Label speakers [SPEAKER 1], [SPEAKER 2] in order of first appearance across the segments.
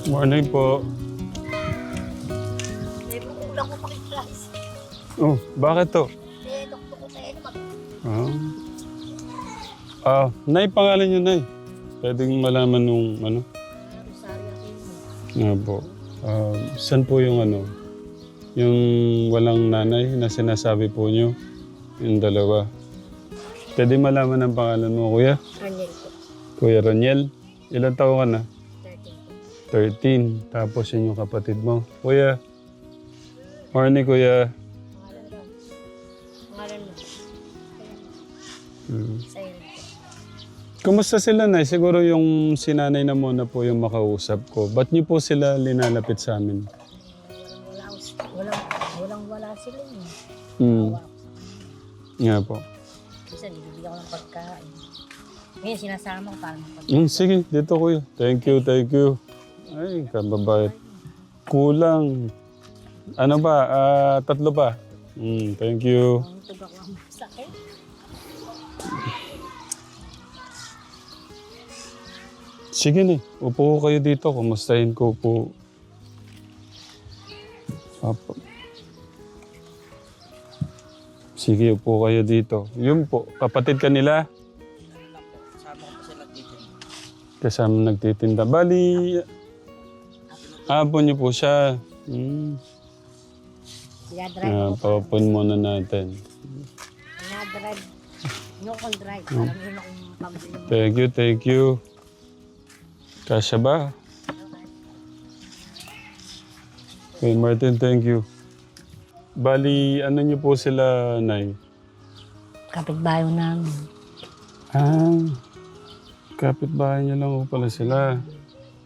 [SPEAKER 1] Morning po.
[SPEAKER 2] Eh, kulang ko makiklas.
[SPEAKER 1] Oh, bakit to?
[SPEAKER 2] Eh, doktor ko tayo naman.
[SPEAKER 1] Nay, pangalan niyo, Nay. Pwedeng malaman nung ano?
[SPEAKER 2] Rosario Aquino.
[SPEAKER 1] Nga po. Saan po yung ano? Yung walang nanay na sinasabi po niyo? Yung dalawa. Pwede malaman ang pangalan mo, Kuya?
[SPEAKER 2] Raniel po.
[SPEAKER 1] Kuya Raniel. Ilan taon ka na?
[SPEAKER 2] 13 po.
[SPEAKER 1] 13. Tapos yun yung kapatid mo. Kuya. Morning, Kuya.
[SPEAKER 2] Pangalan lang. Pangalan lang. Sayon po.
[SPEAKER 1] Kumusta sila, Nay? Siguro yung sinanay na muna po yung makausap ko. Ba't niyo po sila linalapit sa amin?
[SPEAKER 2] Walang-wala sila eh.
[SPEAKER 1] Mm.
[SPEAKER 2] Awa ako.
[SPEAKER 1] Nga po.
[SPEAKER 2] Kasi nilibigyan ko ng pagkain. Ngayon sinasama ko para magpagkain.
[SPEAKER 1] Sige, dito kuya. Thank you, thank you. Ay, kababayat. Kulang. Ano ba? 3 ba? Thank you.
[SPEAKER 2] Ang tugak ko ang sakit.
[SPEAKER 1] Sige na. Upo ko kayo dito. Kumustahin ko po. Apo. Sige, upo kayo dito. Yun po, kapatid kanila. Kasama nagtitinda. Bali, apo niyo po siya.
[SPEAKER 2] Dinadrive ko.
[SPEAKER 1] Papapon muna natin.
[SPEAKER 2] Dinadrive. Yung kong drive. Alam mo yun akong pambili.
[SPEAKER 1] Thank you, thank you. Kasya ba? Okay, Martin, thank you. Bali, ano niyo po sila, Nay?
[SPEAKER 2] Kapitbahay namin.
[SPEAKER 1] Kapitbahay niyo lang po pala sila.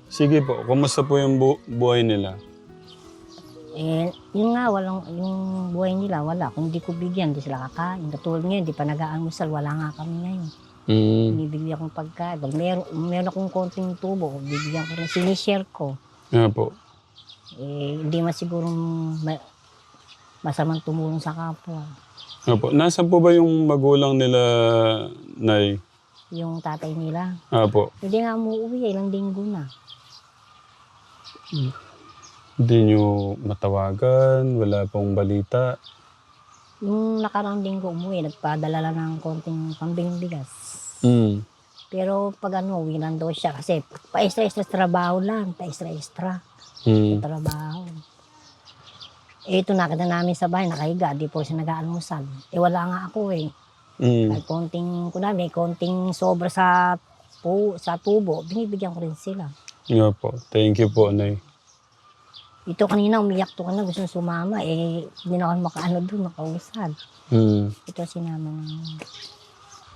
[SPEAKER 1] Sige po, kumusta po yung buhay nila?
[SPEAKER 2] Eh, yun nga, yung buhay nila, wala. Kung di ko bigyan, di sila kakain. Katulad ngayon, di pa nag-aalmusal, wala nga kami ngayon. Binibigyan akong pagkain. Pag meron akong konting tubo, bibigyan ko rin, sinishare ko.
[SPEAKER 1] Nga po.
[SPEAKER 2] Eh, hindi masigurong masamang tumulong sa kapwa.
[SPEAKER 1] Nga po. Nasaan po ba yung magulang nila, Nay?
[SPEAKER 2] Yung tatay nila,
[SPEAKER 1] Po.
[SPEAKER 2] hindi nga umuwi, ilang linggo na.
[SPEAKER 1] Hindi niyo matawagan, wala pong balita.
[SPEAKER 2] Yung nakaraang linggo umuwi, nagpadala lang ng konting pambing bigas. Pero pag uwi lang daw siya kasi pa-extra-extra trabaho lang, pa-extra-extra trabaho. Eh, ito nakita namin sa bahay, nakahiga, di po siya nag-aalmusal. Eh, wala nga ako eh. May konting sobra sa tubo, binibigyan ko rin sila.
[SPEAKER 1] Nga po. Thank you po, Nay.
[SPEAKER 2] Ito kanina, umiyak to ka na, gusto sumama. Eh, hindi na ako makaano doon, makausad. Ito sinama ng...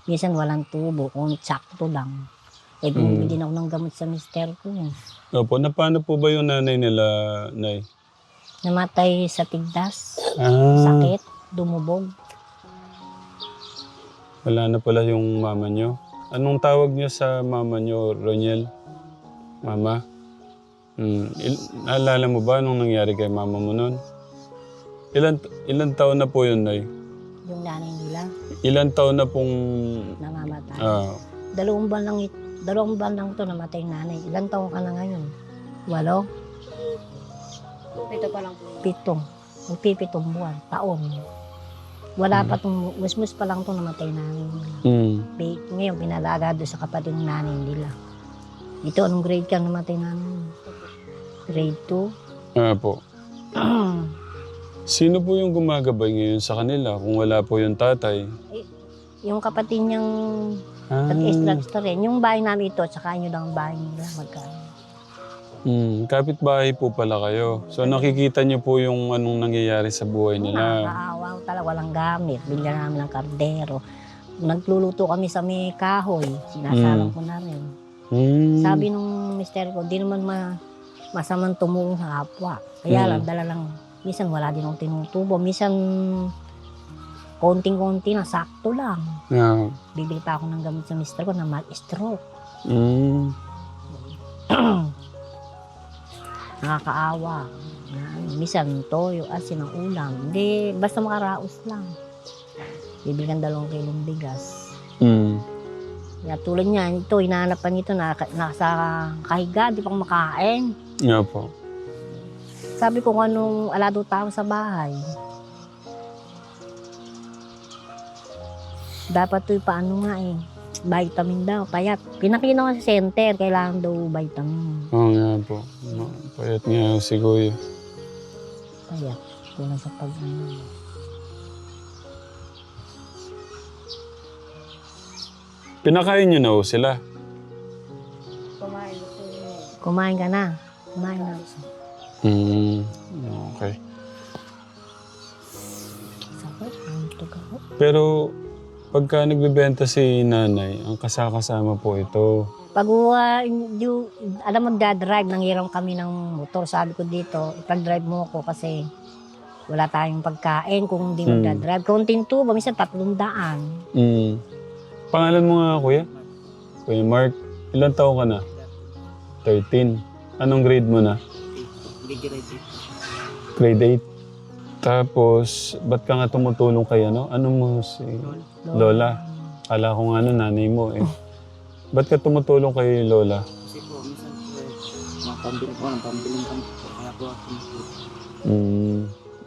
[SPEAKER 2] Minsan walang tubo, kung sakto lang. Eh, bumili din ako ng gamot sa mister ko.
[SPEAKER 1] Nga po. Paano po ba yung nanay nila, Nay?
[SPEAKER 2] Namatay sa tigdas, sakit, dumubog.
[SPEAKER 1] Wala na pala yung mama nyo. Anong tawag niyo sa mama nyo, Roniel? Mama? Naalala mo ba anong nangyari kay mama mo nun? Ilan taon na po yun, Nay?
[SPEAKER 2] Yung nanay nila,
[SPEAKER 1] Ilan taon na pong...
[SPEAKER 2] namamatay.
[SPEAKER 1] 2
[SPEAKER 2] Dalawang buwan lang to namatay yung nanay. Ilan taon ka na ngayon? 8? 7 pa lang po. 7. Magpipitong buwan. Taon. Wala pa itong, musmus pa lang to namatay nanay nila. Ngayon, pinalaga doon sa kapatid ng nanay nila. Ito, anong grade ka namatay nanay? Grade 2?
[SPEAKER 1] Po. Sino po yung gumagabay ngayon sa kanila kung wala po yung tatay?
[SPEAKER 2] Yung kapatid niyang nag-extra rin. Yung bahay namin ito, tsaka nyo lang ang bahay nila. Magkano.
[SPEAKER 1] Kapit-bahay po pala kayo. So nakikita niyo po yung anong nangyayari sa buhay nila.
[SPEAKER 2] Nakakaawa ko talaga, walang gamit. Bilhan namin ng kardero. Nagluluto kami sa may kahoy. Sinasalang ko na rin. Sabi nung mister ko, di naman masamang tumulong sa kapwa. Kaya lang, dala lang. Minsan wala din akong tinutubo. Minsan konting-konti na, sakto lang. Bibili pa ako ng gamot sa mister ko na mal-stroke. Nakakaawa. Minsan toyo, asin ang ulam. Hindi, basta makaraos lang. Bibili ng 2 kilong bigas. Kaya tulad niya, ito, hinahanapan nito na nasa kahiga, di pa kumakain.
[SPEAKER 1] Nga po.
[SPEAKER 2] Sabi ko kung anong alado tao sa bahay. Dapat ito paano nga eh. Vitamin daw, payat. Pinakita ko sa center, kailangan daw vitamin.
[SPEAKER 1] Oo nga po. Payat nga si Kuya.
[SPEAKER 2] Payat. Kulang sa pag-ano.
[SPEAKER 1] Pinakain niyo na ho sila.
[SPEAKER 2] Kumain ka na. Kumain na.
[SPEAKER 1] Okay.
[SPEAKER 2] Sakit, ang tugaw.
[SPEAKER 1] Pero pagka nagbebenta si nanay, ang kasama po ito.
[SPEAKER 2] Pag alam magdadrive, nanghiram kami ng motor. Sabi ko dito, ipag-drive mo ako kasi wala tayong pagkain kung hindi magdadrive. Konting tubo, minsan 300.
[SPEAKER 1] Pangalan mo nga, Kuya? Kuya Mark, ilang taon ka na? 13. Anong grade mo na? Grade 8. Tapos, ba't ka nga tumutulong kay ano? Ano mo si Lola? Kala ko nga nanay mo eh. Ba't ka tumutulong kay Lola?
[SPEAKER 3] Kasi po, minsan po mga pambiling kami po. Kaya po ako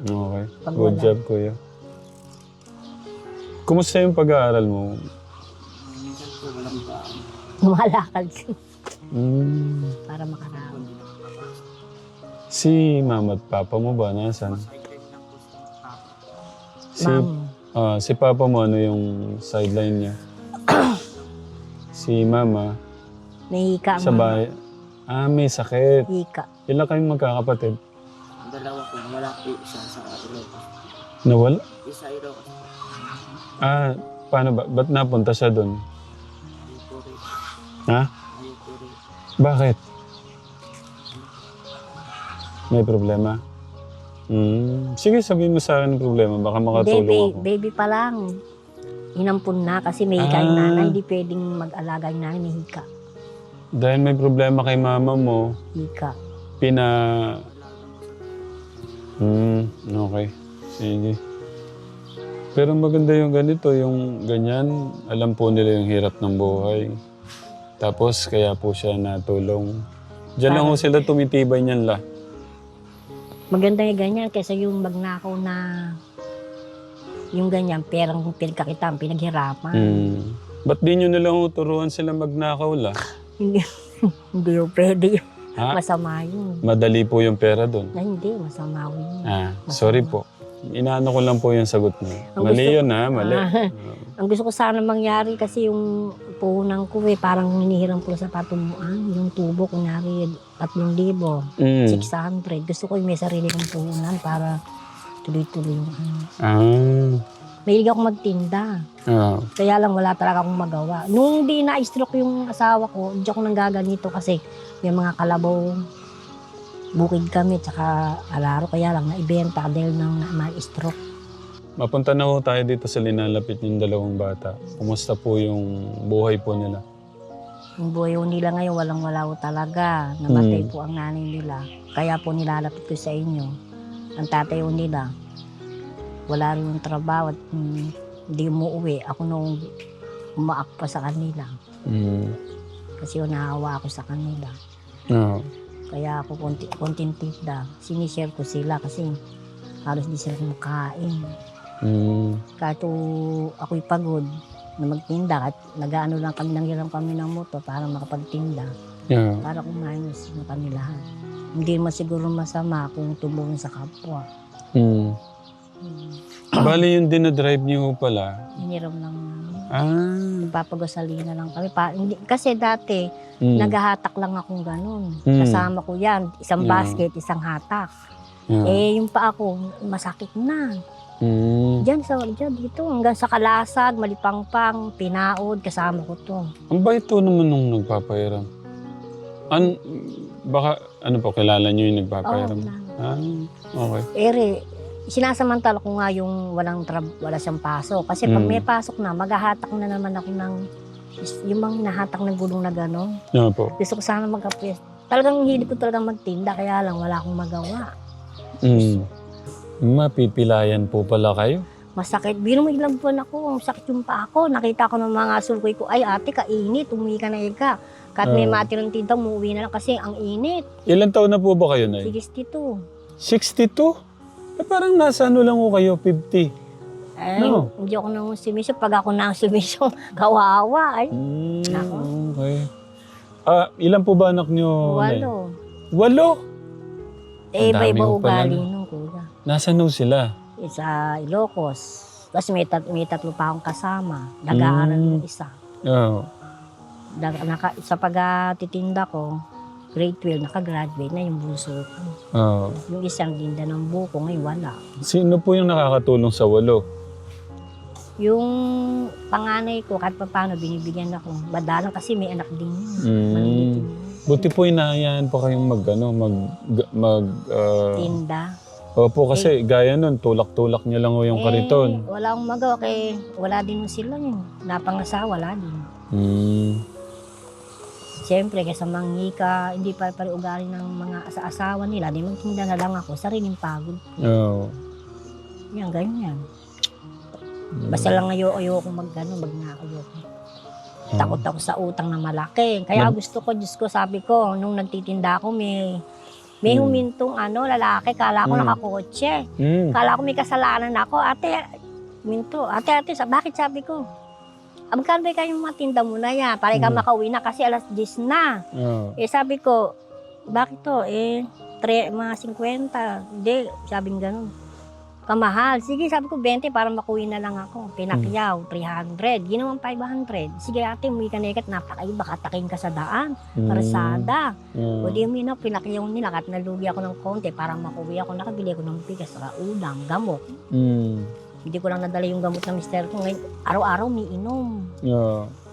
[SPEAKER 1] Okay.
[SPEAKER 2] Pag
[SPEAKER 1] Good
[SPEAKER 2] wala.
[SPEAKER 1] job, Kuya. Kumusta yung pag-aaral mo?
[SPEAKER 3] minsan po walang paan.
[SPEAKER 2] Lumalakad para
[SPEAKER 3] Po,
[SPEAKER 2] makaraon.
[SPEAKER 3] hindi na makapasok.
[SPEAKER 1] Si mama at papa mo ba? Nasaan?
[SPEAKER 3] Sideline lang po sa papa.
[SPEAKER 1] Si papa mo, ano yung sideline niya? Si mama,
[SPEAKER 2] May hika
[SPEAKER 1] sa bahay. May sakit.
[SPEAKER 2] Hika.
[SPEAKER 1] Ilan kayong magkakapatid?
[SPEAKER 3] Ang dalawa po, wala po isa sa Ilocos.
[SPEAKER 1] Nawala?
[SPEAKER 3] Isa Ilocos po.
[SPEAKER 1] Paano ba? Ba't napunta siya doon?
[SPEAKER 3] Ayaw po rin.
[SPEAKER 1] Ha?
[SPEAKER 3] Ayaw po rin.
[SPEAKER 1] Bakit? May problema? Sige, sabihin mo sa akin ang problema. Baka makatulong ako.
[SPEAKER 2] Baby pa lang. Inampun na kasi may hika yung nanay. Hindi pwedeng mag-alaga yung nanay, may hika.
[SPEAKER 1] Dahil may problema kay mama mo,
[SPEAKER 2] Hika.
[SPEAKER 1] Okay. Sige. Pero maganda yung ganito, yung ganyan. Alam po nila yung hirap ng buhay. Tapos, kaya po siya natulong. Diyan lang ho sila tumitibay niyan la.
[SPEAKER 2] Maganda yung ganyan kaysa yung magnakaw na yung ganyan, perang pinagkakitaan, pinaghirapan.
[SPEAKER 1] Ba't di nyo nilang uturuan sila magnakaw la?
[SPEAKER 2] Hindi, hindi yung pwede yun.
[SPEAKER 1] Ha?
[SPEAKER 2] Masama yun.
[SPEAKER 1] Madali po yung pera doon.
[SPEAKER 2] Na hindi, masama yun.
[SPEAKER 1] Sorry po. Inaano ko lang po yung sagot niyo.
[SPEAKER 2] Ang
[SPEAKER 1] Mali
[SPEAKER 2] gusto-
[SPEAKER 1] yun ha, mali.
[SPEAKER 2] Ang gusto ko sana mangyari kasi yung puhunan ko parang hinihiram ko sa patumuan. Yung tubo, kunyari 3,000, 600. Gusto ko yung may sarili kong puhunan para tuloy-tuloy yung Mahilig ako magtinda. Kaya lang wala talaga akong magawa. Nung di na-stroke yung asawa ko, hindi ako nanggaganito kasi may mga kalabaw. Bukid kami, tsaka alaro. Kaya lang naibenta dahil nang na-stroke.
[SPEAKER 1] Mapunta na ho tayo dito sa linalapit yung dalawang bata. Kumusta po yung buhay po nila?
[SPEAKER 2] Yung buhay nila ngayon, walang-wala ko talaga. Namatay po ang nanay nila. Kaya po nilalapit ko sa inyo. Ang tatay nila, wala rin yung trabaho at hindi umuwi. Ako nung umaak pa sa kanila. Kasi naawa ako sa kanila. Kaya ako konting tinda. Sinishare ko sila kasi halos di sila kumakain. Kahit ako'y pagod na magtinda at nag-ano lang kami, nanghiram kami ng motor para makapagtinda. Para kumain na kami lahat. Hindi man siguro masama kung tumulong sa kapwa.
[SPEAKER 1] Bali yung dinadrive niyo pala.
[SPEAKER 2] Hiniram lang namin. Papagasalina lang kami. Kasi dati, naghahatak lang akong ganun. Kasama ko yan. Isang basket, isang hatak. Yung pa ako, masakit na. Diyan dito. Hanggang sa Kalasag, Malipangpang, Pinaod, kasama ko to.
[SPEAKER 1] Ang bait to naman nung nagpapahiram. Baka, ano po, kilala niyo yung nagpapahiram? Okay.
[SPEAKER 2] Sinasamantala ko nga yung wala siyang pasok. Kasi pag may pasok na, maghahatak na naman ako ng, yung mga nahatak ng gulong na gano'n.
[SPEAKER 1] Po.
[SPEAKER 2] Gusto ko sana magkapres. Talagang hilig ko talagang magtinda, kaya lang wala akong magawa.
[SPEAKER 1] Mapipilayan po pala kayo?
[SPEAKER 2] Masakit. Biro mo ilang buwan ako, sakit yung pa ako. Nakita ko ng mga sukoy ko, ay ate, kainit, umuwi ka na ika. Kahit may matirang tinta, umuwi na lang kasi ang init.
[SPEAKER 1] Ilan taon na po ba kayo, Nay?
[SPEAKER 2] 62.
[SPEAKER 1] 62? Parang nasa ano lang ko kayo, 50.
[SPEAKER 2] Ay,
[SPEAKER 1] No.
[SPEAKER 2] hindi ako nang sumisyo. Pag ako nang sumisyo, kawawa. Ay, Nako.
[SPEAKER 1] Okay. Ilan po ba anak niyo, Nay?
[SPEAKER 2] 8.
[SPEAKER 1] 8?
[SPEAKER 2] Eh,
[SPEAKER 1] Ang dami
[SPEAKER 2] iba-iba
[SPEAKER 1] mo pala,
[SPEAKER 2] ugali
[SPEAKER 1] no?
[SPEAKER 2] nung kuya.
[SPEAKER 1] Nasaan no sila?
[SPEAKER 2] Sa Ilocos. Tapos may tatlo pa akong kasama. Nag-aaral yung isa.
[SPEAKER 1] Oo.
[SPEAKER 2] Sa pagtitinda ko, grade 12, nakagraduate na yung bunso ko.
[SPEAKER 1] Oo.
[SPEAKER 2] Yung isang dinda ng buko, ngayon wala.
[SPEAKER 1] Sino po yung nakakatulong sa 8?
[SPEAKER 2] Yung panganay ko, kahit pa paano, binibigyan ako. Madalang kasi may anak din yun.
[SPEAKER 1] Mm.
[SPEAKER 2] Maliliit din yun.
[SPEAKER 1] Buti po inahayaan pa kayong
[SPEAKER 2] Tinda.
[SPEAKER 1] Opo, kasi gaya nun, tulak-tulak niya lang ho yung kariton.
[SPEAKER 2] Wala akong magawa kay wala din sila yun. Napangasawa, wala din. Siyempre, kasi manghika, hindi pa ugali ng mga asawa nila. Di magtinda na lang ako, sariling pagod.
[SPEAKER 1] Oo.
[SPEAKER 2] Yan, ganyan. Basta lang ayoko ayoko. Takot ako sa utang na malaki. Kaya gusto ko, Diyos ko, sabi ko, nung nagtitinda ako, may humintong lalaki, kala ko nakakotse. Kala ko may kasalanan ako. Ate, bakit sabi ko? Magkano ba kayong matinda mo na yan? Para ka makauwi na kasi alas 10 na. Eh sabi ko, bakit to? Mga 50. Hindi, sabing ganun. Kamahal. Sige, sabi ko 20 para makuwi na lang ako. Pinakyaw, 300. Ginawang 500. Sige ate, umuwi ka na ikat, baka taking ka sa daan. Parasada. O di uminak, pinakyaw nila. Kahit nalugi ako ng konti, parang makuwi ako. Nakabili ako ng bigas, ulam, gamot. Hindi ko lang nadala yung gamot ng mister ko. Ngayon, araw-araw may inom.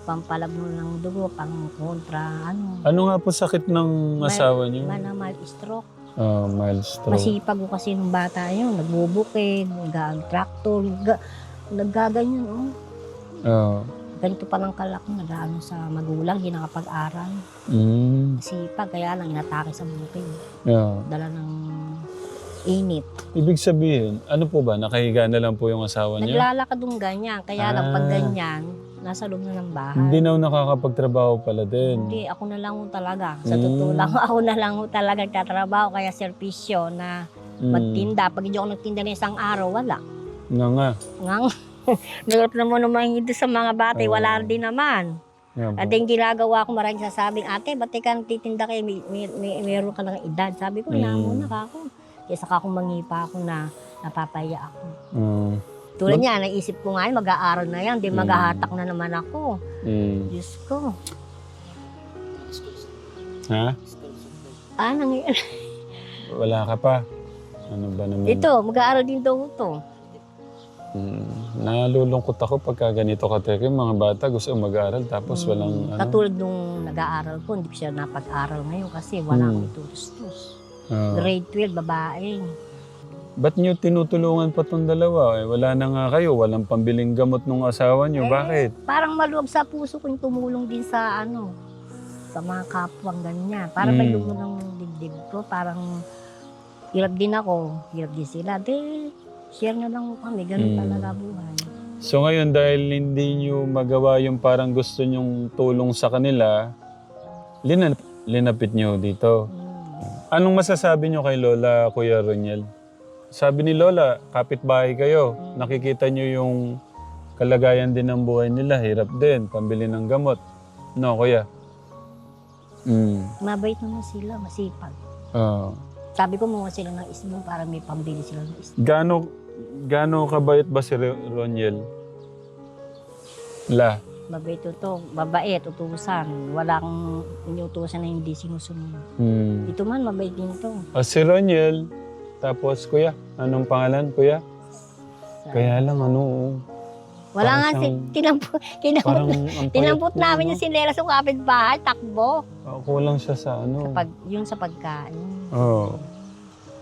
[SPEAKER 2] Pampalabo ng dugo, pang kontra,
[SPEAKER 1] Ano nga po sakit ng asawa niyo?
[SPEAKER 2] Mild stroke.
[SPEAKER 1] Mild stroke.
[SPEAKER 2] Masipag ko kasi nung bata yun. Nagbubukid, nag-traktor, naggaganyan. Ganito pa lang kalak ko, nag-ano sa magulang, hindi nakapag-aral. Masipag, kaya lang inatake sa bukid. Dala ng init.
[SPEAKER 1] Ibig sabihin, ano po ba? Nakahiga na lang po yung asawa niya?
[SPEAKER 2] Naglalakad yung ganyan, kaya lang pag ganyan, nasa loob na ng bahay.
[SPEAKER 1] Hindi na nakakapagtrabaho pala din.
[SPEAKER 2] Hindi, ako na lang ho talaga. Sa totoo lang, ako na lang ho talaga nagtatrabaho. Kaya servisyo na magtinda. Pag hindi ako nagtinda na isang araw, wala.
[SPEAKER 1] Nga.
[SPEAKER 2] Nagulap naman dito sa mga bata, wala din naman. At yung ginagawa ko, maraming sasabing, ate, ba't ka nagtitinda kayo? Meron ka lang edad. Sabi ko, naamuna ka ako. Kaya saka akong mangipa ako na napapaya ako. Tulad niya, naisip ko nga, mag-aaral na yan, di maghahatak na naman ako. Diyos ko.
[SPEAKER 1] Ha?
[SPEAKER 2] Nangyayari.
[SPEAKER 1] Wala ka pa? Ano ba naman?
[SPEAKER 2] Ito, mag-aaral din daw ito.
[SPEAKER 1] Nalulungkot ako pagka ganito kateke. Mga bata gusto mag-aaral tapos walang
[SPEAKER 2] Katulad nung nag-aaral ko, hindi ko siya napag-aaral ngayon kasi wala akong tutus-tus. Grade 12, babae.
[SPEAKER 1] Ba't nyo tinutulungan pa tong dalawa? Wala na nga kayo, walang pambiling gamot ng asawa nyo. Bakit?
[SPEAKER 2] Parang maluwag sa puso ko yung tumulong din sa sa mga kapwang ganyan. Parang may lumo ng dibdib ko. Parang hirap din ako, hirap din sila. Share na lang kami, ganun talaga buhay.
[SPEAKER 1] So ngayon, dahil hindi nyo magawa yung parang gusto nyong tulong sa kanila, linapit nyo dito. Anong masasabi nyo kay Lola, Kuya Roniel? Sabi ni Lola, kapitbahay kayo. Nakikita nyo yung kalagayan din ng buhay nila. Hirap din, pambili ng gamot. No, Kuya?
[SPEAKER 2] Mabait naman sila, masipag. Sabi ko mga sila ng isbong para may pambili sila ng isbong.
[SPEAKER 1] Gaano kabait ba si Roniel?
[SPEAKER 2] Mabait ito, mabait, utusan. Walang inutusan na hindi sinusunod. Ito man, mabait din ito.
[SPEAKER 1] Si Roniel, tapos Kuya, anong pangalan, Kuya? Kaya lang,
[SPEAKER 2] Wala nga
[SPEAKER 1] parang ang
[SPEAKER 2] tinampot
[SPEAKER 1] payat
[SPEAKER 2] namin yung sinela sa kapitbahay, takbo.
[SPEAKER 1] Kulang siya sa
[SPEAKER 2] Yung sa pagkain.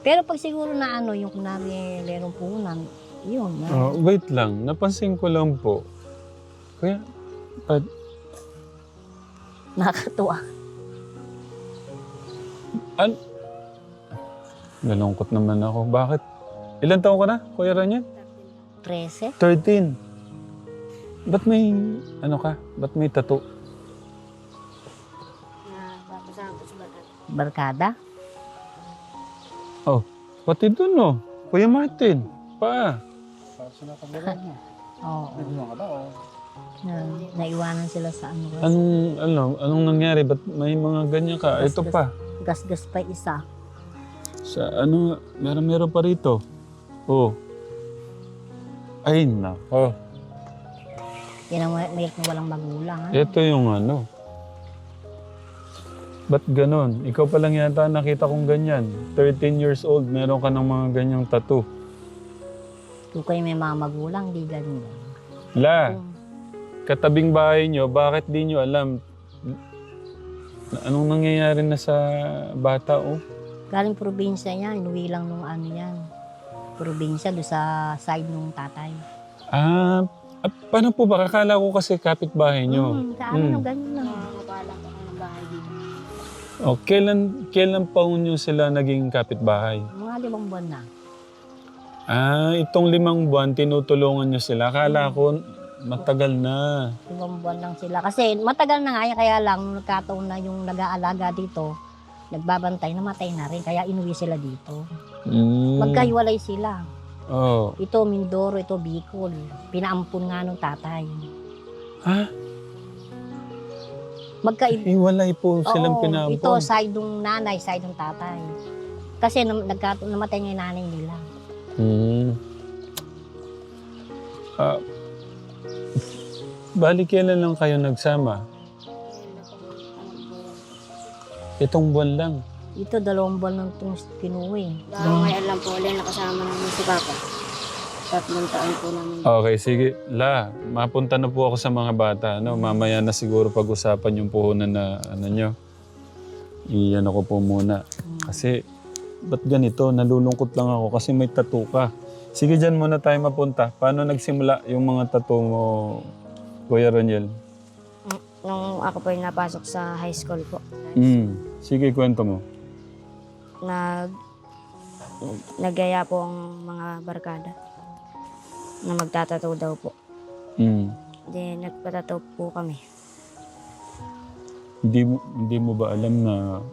[SPEAKER 2] Pero pag siguro na yung kunwari lerong punan, yun.
[SPEAKER 1] Wait lang, napansin ko lang po. Kuya,
[SPEAKER 2] Nakakatuwa.
[SPEAKER 1] nalungkot naman ako. Bakit? Ilan taon ka na, Kuya Roniel?
[SPEAKER 2] 13.
[SPEAKER 1] 13. Ba't may, ano ka? Ba't may tattoo?
[SPEAKER 2] Barkada.
[SPEAKER 1] Oh, pati dun, no? Kuya Martin, pa.
[SPEAKER 3] Para sa nakabalan mo.
[SPEAKER 2] Oo.
[SPEAKER 3] Nagulong ka ba o?
[SPEAKER 2] Naiwanan sila sa ano.
[SPEAKER 1] Anong nangyari? Ba't may mga ganyan ka? Ito pa.
[SPEAKER 2] Gas-gas pa isa.
[SPEAKER 1] Sa ano, meron pa rito. Oh. Ay, nako.
[SPEAKER 2] Yan ang may walang magulang. Ha?
[SPEAKER 1] Ito yung ano. Ba't ganon? Ikaw pa lang yata nakita kong ganyan. 13 years old, meron ka ng mga ganyang tattoo.
[SPEAKER 2] Kung kayo may mga magulang, di ganyan.
[SPEAKER 1] La, katabing bahay nyo, bakit di nyo alam anong nangyayari na sa bata, oh?
[SPEAKER 2] Galing probinsya niya, inuwi lang nung ano yan. Probinsya, doon sa side nung tatay.
[SPEAKER 1] Paano po ba? Akala ko kasi kapitbahay nyo.
[SPEAKER 2] Sa amin, ganyan lang.
[SPEAKER 1] Oh, kailan pa nyo sila naging kapitbahay?
[SPEAKER 2] Mga 5 buwan na.
[SPEAKER 1] Itong 5 buwan, tinutulungan nyo sila. Akala ko matagal na.
[SPEAKER 2] 5 buwan lang sila. Kasi matagal na nga yan, kaya lang nung nagkataon na yung nag-aalaga dito, nagbabantay, namatay na rin. Kaya inuwi sila dito. Magkahiwalay sila.
[SPEAKER 1] Oh.
[SPEAKER 2] Ito Mindoro, ito Bicol. Pinaampun nga nung tatay.
[SPEAKER 1] Ha? Hiwalay po silang pinampon.
[SPEAKER 2] Ito side ng nanay, side ng tatay. Kasi namatay nga yung nanay nila.
[SPEAKER 1] Bali, kailan lang kayo nagsama? Itong buwan lang.
[SPEAKER 2] Ito 2 buwan nang itong kinuwi.
[SPEAKER 4] Ngayon lang po ulit nakasama namin si Papa. 3 taon po namin.
[SPEAKER 1] Okay, sige. La, mapunta na po ako sa mga bata. No? Mamaya na siguro pag-usapan yung puhunan na ano nyo. Iyan ako po muna. Kasi, ba't ganito? Nalulungkot lang ako kasi may tattoo ka. Sige, dyan muna tayo mapunta. Paano nagsimula yung mga tattoo mo, Kuya Roniel?
[SPEAKER 4] Nung ako po yung napasok sa high school po,
[SPEAKER 1] Sige, kwento mo.
[SPEAKER 4] nagyaya po ang mga barkada na magtatato daw po. Then nagpatato po kami.
[SPEAKER 1] Hindi mo ba alam na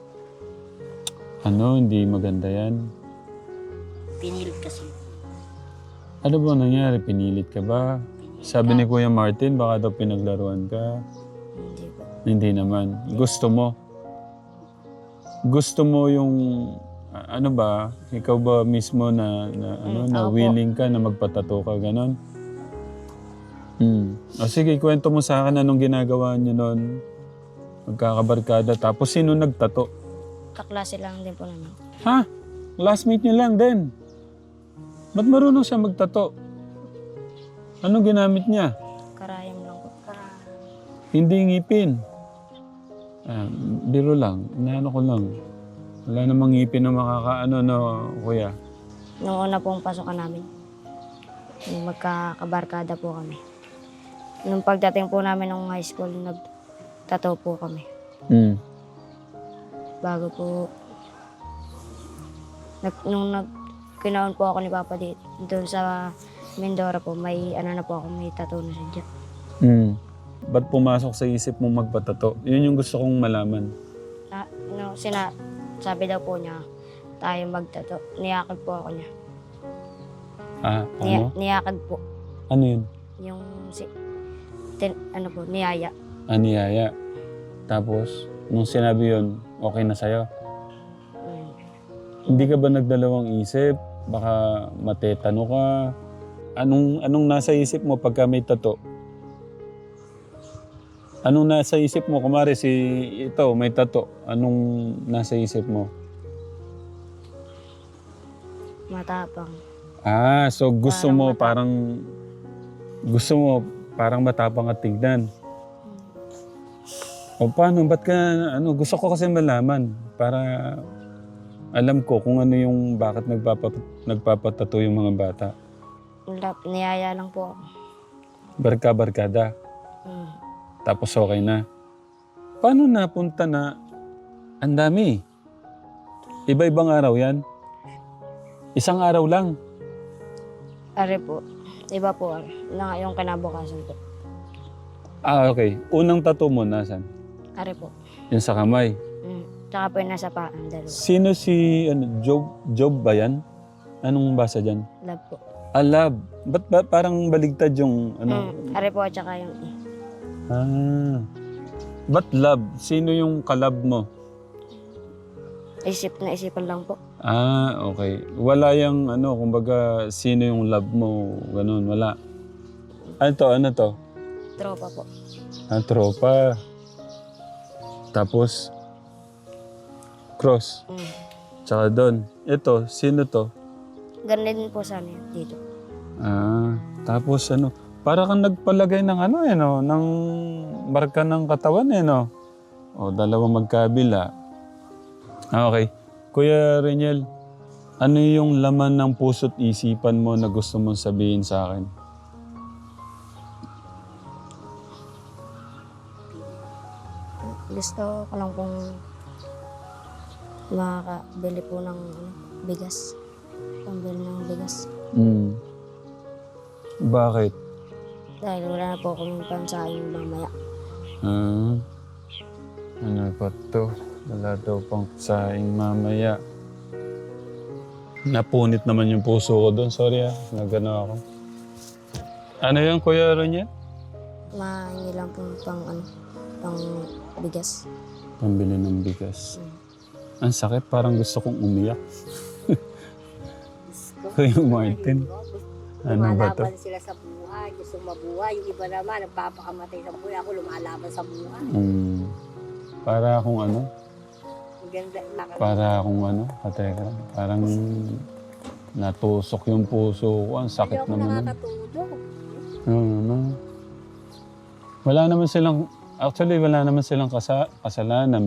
[SPEAKER 1] hindi maganda yan?
[SPEAKER 2] Pinilit kasi.
[SPEAKER 1] Ano ba nangyari? Pinilit ka ba? Sabi ni Kuya Martin, baka daw pinaglaruan ka.
[SPEAKER 4] Hindi po.
[SPEAKER 1] Hindi naman. Gusto mo? Gusto mo yung, ano ba, ikaw ba mismo na
[SPEAKER 4] Ako.
[SPEAKER 1] willing ka na magpatato ka, ganon? Sige, kwento mo sa akin anong ginagawa niyo noon. Magkakabarkada. Tapos sino nagtato?
[SPEAKER 4] Kaklase lang din po namin.
[SPEAKER 1] Ha? Classmate niyo lang din. Ba't marunong siya magtato? Anong ginamit niya?
[SPEAKER 4] Karayam lang po.
[SPEAKER 1] Hindi ngipin. Biro lang. Inaano ko lang. Wala namang ngipin na makakaano, no, kuya.
[SPEAKER 4] Nung una pong pasokan namin, magkakabarkada po kami. Nung pagdating po namin ng high school, nagtato po kami. Bago po, kinaon po ako ni Papa dito, doon sa Mindoro po, may may tattoo na siya dyan.
[SPEAKER 1] Ba't pumasok sa isip mo magpatato? Yun yung gusto kong malaman.
[SPEAKER 4] Sabi daw po niya, tayo magtato. Niyakag po ako niya.
[SPEAKER 1] Ano?
[SPEAKER 4] Niyakag po.
[SPEAKER 1] Ano yun?
[SPEAKER 4] Yung, niyaya.
[SPEAKER 1] Niyaya. Tapos, nung sinabi yun, okay na sa'yo? Hindi ka ba nagdalawang isip? Baka matetano ka? Anong nasa isip mo pagka may tato? Anong nasa isip mo? Kumari ito, may tato. Anong nasa isip mo?
[SPEAKER 4] Matapang.
[SPEAKER 1] So gusto mo parang matapang at tignan. O paano? Ba't ka, gusto ko kasi malaman para alam ko kung ano yung bakit nagpapatato yung mga bata.
[SPEAKER 4] Niyaya lang po ako.
[SPEAKER 1] Barkada. Tapos okay na. Paano napunta na ang dami? Iba-ibang araw yan? Isang araw lang?
[SPEAKER 4] Are po, Iba po, na yung kinabukasan po.
[SPEAKER 1] Ah, okay. Unang tattoo mo, nasan?
[SPEAKER 4] Are po.
[SPEAKER 1] Yung sa kamay.
[SPEAKER 4] Tsaka po yung nasa paan, dalawa.
[SPEAKER 1] Sino si, Job ba yan? Anong basa dyan?
[SPEAKER 4] Love po.
[SPEAKER 1] Love. Ba't ba parang baligtad yung,
[SPEAKER 4] Are po, tsaka yung
[SPEAKER 1] Ba't love? Sino yung kalab mo?
[SPEAKER 4] isipan lang po.
[SPEAKER 1] Okay. Wala yung kumbaga, sino yung love mo, ganun, wala. Ano to?
[SPEAKER 4] Tropa po.
[SPEAKER 1] Tropa. Tapos, cross. Tsaka doon. Ito, sino to?
[SPEAKER 4] Ganun din po sana yun dito.
[SPEAKER 1] Tapos para kang nagpalagay ng ng marka ng katawan O, dalawang magkabila. Okay. Kuya Reniel, ano yung laman ng puso't isipan mo na gusto mong sabihin sa akin?
[SPEAKER 4] Gusto ko lang pong makakabili po ng bigas. Pambili ng bigas.
[SPEAKER 1] Bakit?
[SPEAKER 4] Dahil wala na po akong pansahin mamaya.
[SPEAKER 1] Ano ba to? Wala daw pang saing mamaya. Napunit naman yung puso ko doon. Sorry nagano ako. Ano yan, Kuya Roniel?
[SPEAKER 4] Mahingi lang po pang bigas.
[SPEAKER 1] Pambili ng bigas. Ang sakit, parang gusto kong umiyak. Kuya Martin. Ano ba to?
[SPEAKER 2] Lumalaban sila sa buhay, gusto mabuhay. Yung iba naman, nagpapakamatay sa buhay. Ako lumalaban sa buhay.
[SPEAKER 1] Para akong
[SPEAKER 2] Maganda.
[SPEAKER 1] Para akong kateka. Parang natusok yung puso ko. Ang sakit
[SPEAKER 2] Hindi ako
[SPEAKER 1] naman.
[SPEAKER 2] nakakatulog.
[SPEAKER 1] Wala naman silang, actually wala naman silang kasalanan.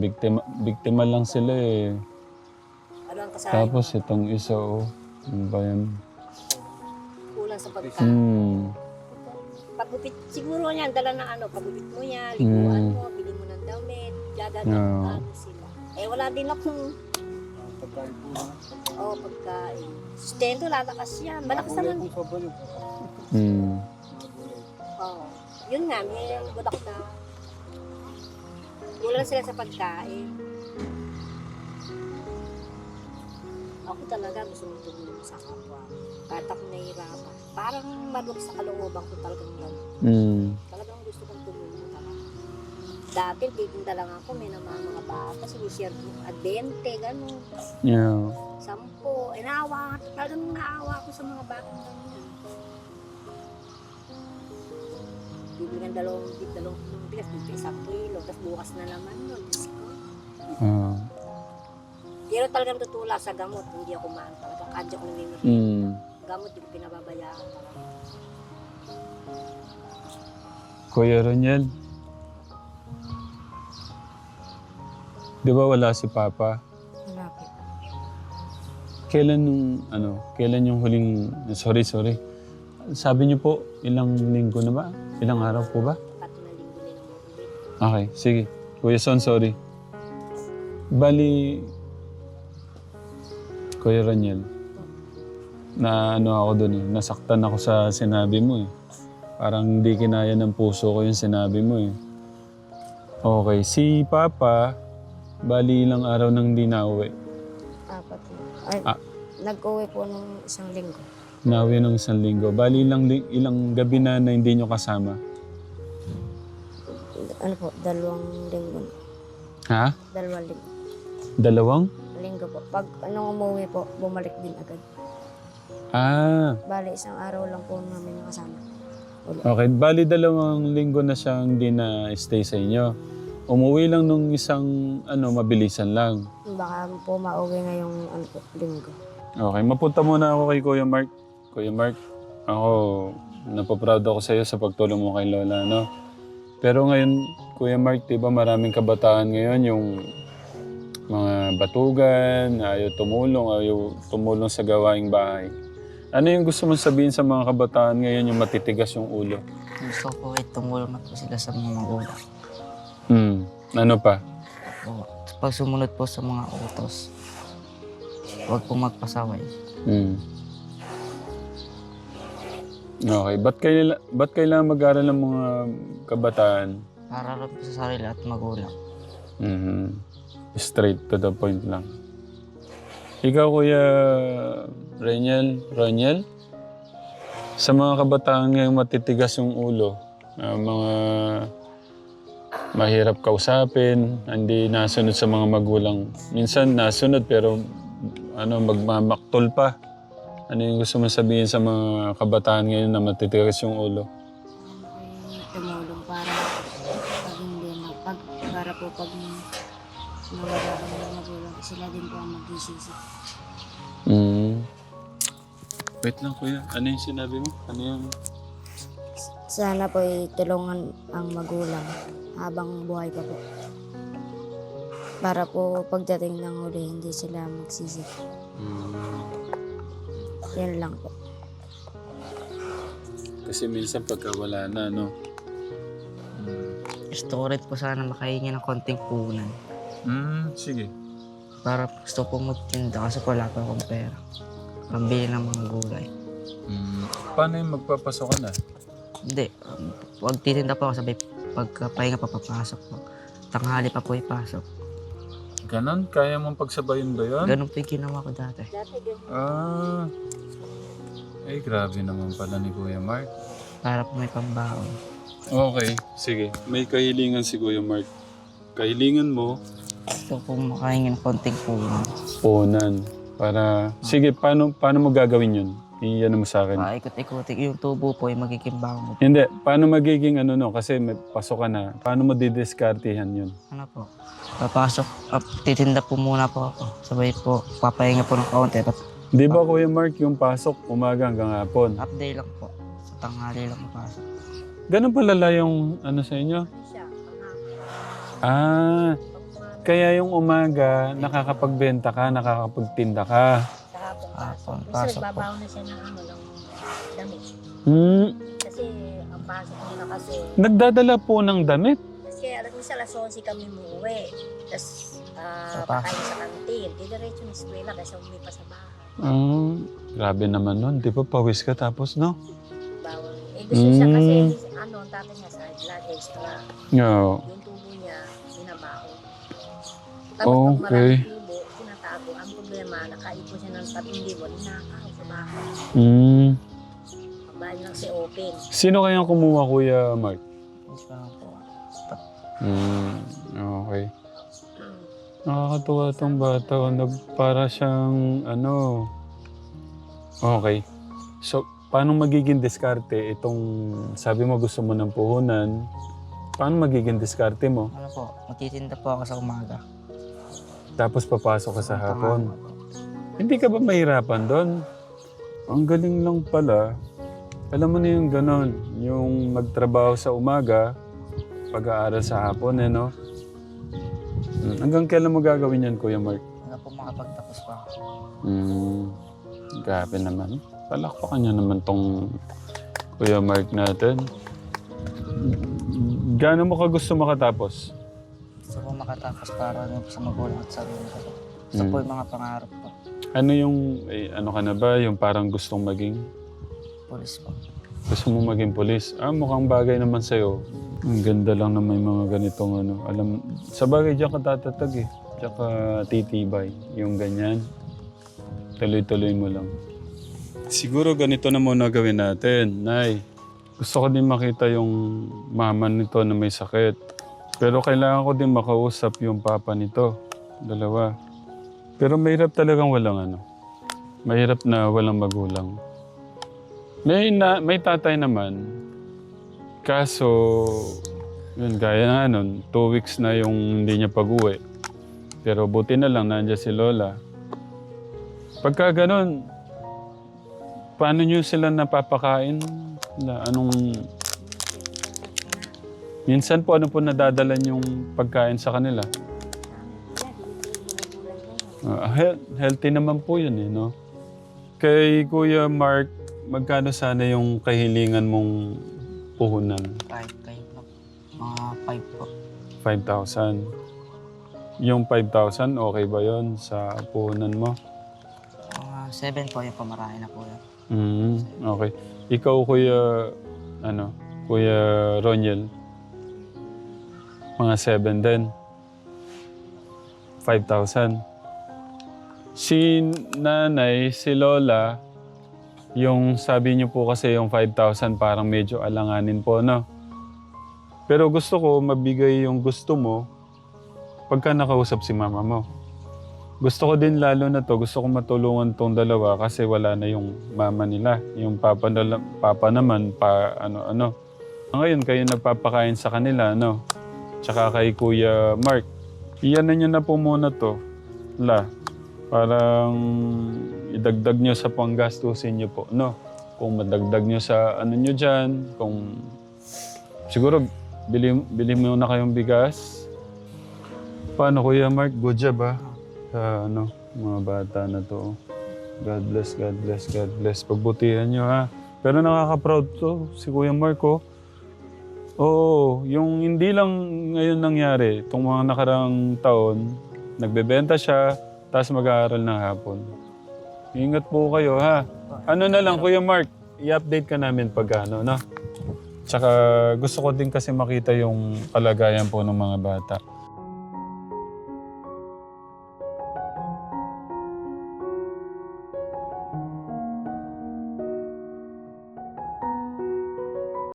[SPEAKER 1] Biktima lang sila eh.
[SPEAKER 2] Ano ang kasalanan?
[SPEAKER 1] Tapos itong isa ano ba yan?
[SPEAKER 2] Kulang sa pagkain.
[SPEAKER 1] Hmm.
[SPEAKER 2] Pagupit, siguro niyan, dala ng pagupit mo niya, liguan mo, bili mo ng damit, gagawin sila. Wala din akong
[SPEAKER 3] Pagkain po.
[SPEAKER 2] pagkain. Sustento, lalakas yan. Malakas naman. Yun nga, may budak na. Kulang sila sa pagkain. Ako talaga gusto mong tumulong sa kapwa. Kahit ako nahihirapan. Parang maluk sa kalooban ko talagang gano'n. Talagang gusto kong tumulong talaga. Dati, titinda lang ako, may mga bata, sinishare ko, 20, gano'n.
[SPEAKER 1] Yeah.
[SPEAKER 2] 10. Talagang naawa ako sa mga bata ganyan. Bibigyan dalawang bigas, bibigyan 1 kilo, tapos bukas na naman yun. Pero talagang tutula sa gamot, hindi ako maan talaga. Kadyo ko namin gamot, hindi ko pinababayaan talaga.
[SPEAKER 1] Kuya Roniel, di ba wala si Papa?
[SPEAKER 4] Wala po.
[SPEAKER 1] Kailan yung huling, sorry. Sabi niyo po, ilang linggo na ba? Ilang araw po ba?
[SPEAKER 2] 4 na linggo nila mo ulit.
[SPEAKER 1] Okay, sige. Kuya Son, sorry. Bali, Kuya Roniel, na ako doon nasaktan ako sa sinabi mo Parang hindi kinaya ng puso ko yung sinabi mo Okay, si Papa, bali ilang araw nang di nauwi.
[SPEAKER 4] 4 na. Nag-uwi po nung 1 linggo.
[SPEAKER 1] Nauwi ng 1 linggo. Bali ilang gabi na hindi nyo kasama.
[SPEAKER 4] 2 linggo.
[SPEAKER 1] Ha?
[SPEAKER 4] 2 linggo.
[SPEAKER 1] 2?
[SPEAKER 4] Linggo po. Pag umuwi po, bumalik din agad. Bali, 1 araw lang po namin nakasama.
[SPEAKER 1] Okay, bali 2 linggo na siyang hindi na-stay sa inyo. Umuwi lang nung isang mabilisan lang.
[SPEAKER 4] Baka po mauwi na yung linggo.
[SPEAKER 1] Okay, mapunta muna ako kay Kuya Mark. Kuya Mark, ako, napaproud ako sa iyo sa pagtulong mo kay Lola, Pero ngayon, Kuya Mark, diba maraming kabataan ngayon yung mga batugan, ayaw tumulong sa gawaing bahay. Ano yung gusto mong sabihin sa mga kabataan ngayon yung matitigas yung ulo?
[SPEAKER 3] Gusto ko tumulong na po sila sa mga magulang.
[SPEAKER 1] Ano pa?
[SPEAKER 3] Pag sumunod po sa mga utos, huwag po magpasaway.
[SPEAKER 1] Okay. Ba't kailangan mag-aral ng mga kabataan?
[SPEAKER 3] Para rin po sa sarili at magulang.
[SPEAKER 1] Mhm. Straight to the point lang. Ikaw, Kuya Roniel, sa mga kabataan ngayong matitigas yung ulo, mga mahirap kausapin, hindi nasunod sa mga magulang. Minsan nasunod pero magmamaktol pa. Ano yung gusto mo sabihin sa mga kabataan ngayon na matitigas yung ulo?
[SPEAKER 4] Ay tumulong para pag hindi na, para po pag nawala ang mga magulang, sila din po ang mag-isisi.
[SPEAKER 1] Wait lang, Kuya. Ano yung sinabi mo? Ano yung...
[SPEAKER 4] Sana po tulungan ang magulang habang buhay pa po. Para po pagdating ng huli, hindi sila magsisi. Yan lang po.
[SPEAKER 1] Kasi minsan pagka wala na, no?
[SPEAKER 3] Gusto ko rin po sana makahingi ng konting puhunan.
[SPEAKER 1] Sige.
[SPEAKER 3] Para gusto ko magtinda kasi wala pa akong pera. Pambili ng mga gulay.
[SPEAKER 1] Paano yung magpapasok ka na?
[SPEAKER 3] Hindi. Wag titinda po ako sabay pagpahinga pa papasok po. Tanghali pa po ipasok.
[SPEAKER 1] Ganon? Kaya mong pagsabayin ba yun?
[SPEAKER 3] Ganun po yung ginawa ko dati.
[SPEAKER 1] Grabe naman pala ni Kuya Mark.
[SPEAKER 3] Para po may pambaon.
[SPEAKER 1] Okay, sige. May kahilingan si Kuya Mark. Kahilingan mo,
[SPEAKER 3] Gusto ko makahingi ng konting puhunan.
[SPEAKER 1] punan. Para... Sige, paano mo gagawin yun? Iyan mo sa akin.
[SPEAKER 3] Paikot-ikotik. Yung tubo po yung magiging baon.
[SPEAKER 1] Hindi. Paano magiging Kasi may pasok ka na. Paano mo didiskartihan yun?
[SPEAKER 3] Ano po? Papasok. Titinda po muna po ako. Sabay po, papahinga po ng kaunti.
[SPEAKER 1] Di ba, Kuya Mark, yung pasok umaga hanggang hapon?
[SPEAKER 3] Half day lang po. Sa tanghali lang mapasok.
[SPEAKER 1] Ganun palala yung sa inyo? Kaya yung umaga, nakakapagbenta ka, nakakapagtinda ka.
[SPEAKER 2] Sa hapon pasok.
[SPEAKER 3] Pasok
[SPEAKER 2] Kasi
[SPEAKER 3] po.
[SPEAKER 2] nagbabaw na siya ng damit. Kasi ang pasok nila kasi,
[SPEAKER 1] Nagdadala po ng damit.
[SPEAKER 2] kasi alam mo sa alas 11 kami umuwi. Tapos
[SPEAKER 3] Sa pasok.
[SPEAKER 2] pakain sa kantin. Didiretso ng eskwela kasi umi pa sa bahay.
[SPEAKER 1] Grabe naman nun. Di ba pawis ka tapos, no?
[SPEAKER 2] Bawal. Gusto siya kasi, ang tatay niya sa blood extra.
[SPEAKER 1] No.
[SPEAKER 2] Yung tubo niya, sinabaho. Tapos pag
[SPEAKER 1] Okay.
[SPEAKER 2] maraming tubo, sinatago. Ang problema, nakaipon siya ng 3,000, ninakaw sa bahay. Pagbahan lang si open.
[SPEAKER 1] Sino kayang kumuha, Kuya Mark?
[SPEAKER 3] Yes, parang po.
[SPEAKER 1] Okay. Nakakatuwa tong bata. Para siyang Okay. So, paano magiging diskarte itong... Sabi mo gusto mo ng puhunan. Paano magiging diskarte mo?
[SPEAKER 3] Ano po? Magtitinda po ako sa umaga.
[SPEAKER 1] Tapos papasok ka sa hapon. Hindi ka ba mahirapan doon? Ang galing lang pala. Alam mo na yung ganon. Yung magtrabaho sa umaga, pag-aaral sa hapon, no? Hanggang kailan mo gagawin yan, Kuya Mark?
[SPEAKER 3] Hanggang po makapagtapos pa ako.
[SPEAKER 1] Grabe naman. Palakpakan niya naman tong Kuya Mark natin. Gaano mo ka gusto makatapos?
[SPEAKER 3] Gusto ko makatapos para rin sa magulang at sarili ko. Gusto po yung mga pangarap ko.
[SPEAKER 1] Ano yung, ano ka na ba? Yung parang gustong maging?
[SPEAKER 3] Pulis po.
[SPEAKER 1] Gusto mo maging polis? Mukhang bagay naman sa'yo. Ang ganda lang na may mga ganitong Alam, sa bagay diyan ka tatatag eh. Diyan ka titibay. Yung ganyan. Tuloy-tuloy mo lang. Siguro ganito na muna gawin natin, Nay. Gusto ko din makita yung mama nito na may sakit. Pero kailangan ko din makausap yung papa nito. Dalawa. Pero mahirap talagang walang Mahirap na walang magulang. May tatay naman. Kaso, yun, gaya na 2 weeks na yung hindi niya pag-uwi. Pero buti na lang, nandiyan si Lola. Pagka ganun, paano niyo sila napapakain? Minsan po, ano po nadadalan yung pagkain sa kanila? Healthy naman po yun no? Kay Kuya Mark, magkano sana yung kahilingan mong puhunan?
[SPEAKER 3] Kahit kayo po. Mga 5 po.
[SPEAKER 1] 5,000. Yung 5,000, okay ba yon sa puhunan mo?
[SPEAKER 3] Mga 7 po yung pamarahin na po yan.
[SPEAKER 1] Okay. Ikaw, Kuya Roniel, mga 7 din. 5,000. Si nanay, si Lola, yung sabi niyo po kasi yung 5,000 parang medyo alanganin po, no? Pero gusto ko mabigay yung gusto mo pagka nakausap si mama mo. Gusto ko din lalo na to, gusto ko matulungan tong dalawa kasi wala na yung mama nila. Yung papa naman, ano. Ngayon kayo nagpapakain sa kanila, no? Tsaka kay Kuya Mark. Iyan niyo na po muna to. Parang idagdag nyo sa panggastusin nyo po, no? Kung madagdag nyo sa ano nyo dyan, kung siguro bili muna kayong bigas. Paano, Kuya Mark? Good job, ha? Sa mga bata na to. God bless, God bless, God bless. Pagbutihan nyo, ha? Pero nakaka-proud to si Kuya Mark, oh. Oo, yung hindi lang ngayon nangyari, itong mga nakarang taon, nagbebenta siya, tapos mag-aaral ng hapon. Ingat po kayo, ha? Ano na lang, Kuya Mark, i-update ka namin pag no? Tsaka gusto ko din kasi makita yung kalagayan po ng mga bata.